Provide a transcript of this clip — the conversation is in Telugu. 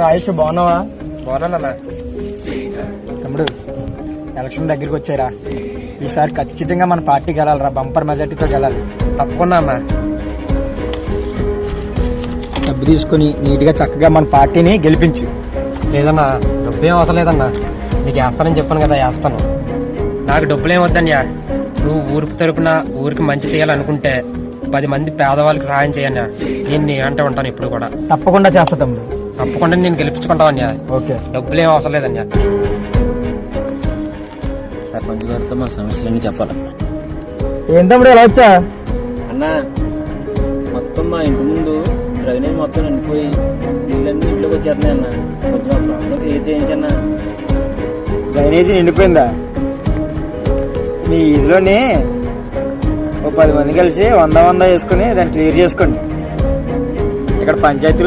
ఆయుష్ బాగున్నావా? బాగున్నానన్నా. తమ్ముడు, ఎలక్షన్ దగ్గరికి వచ్చారా? ఈసారి ఖచ్చితంగా మన పార్టీ గెలాలరా, బంపర్ మెజార్టీతో గెలాలి. తప్పకుండా అన్నా. డబ్బు తీసుకుని నీట్గా చక్కగా మన పార్టీని గెలిపించు. లేదన్నా, డబ్బు ఏం అవసరం లేదన్నా. నీకు వేస్తానని చెప్పాను కదా, వేస్తాను. నాకు డబ్బులు ఏం వద్దన్యా. నువ్వు ఊరికి తరపున ఊరికి మంచి చేయాలనుకుంటే 10 మంది పేదవాళ్ళకి సహాయం చేయన్నా. నేను నీ వెంట ఉంటాను ఇప్పుడు కూడా. తప్పకుండా చేస్తా తమ్ముడు. తప్పకుండా నేను గెలిపించుకుంటావన్యా. ఓకే, డబ్బులు ఏం అవసరం లేదన్యా. సర్పంచ్ గారితో మా సమస్యలన్నీ చెప్పాలి. ఏం తమ్ముడు ఎలా వచ్చా? అన్నా, మొత్తం మా ఇంటి ముందు డ్రైనేజ్ మొత్తం నిండిపోయి నీళ్ళన్నీ ఇంట్లోకి వచ్చేస్తున్నాయి అన్న. కొంచెం ఆ ప్రాబ్లం క్లియర్ చేయించన్నా. డ్రైనేజీ నిండిపోయిందా? మీ ఇదిలోని ఓ 10 మంది కలిసి 100 వేసుకుని దాన్ని క్లియర్ చేసుకోండి. ఇక్కడ పంచాయతీ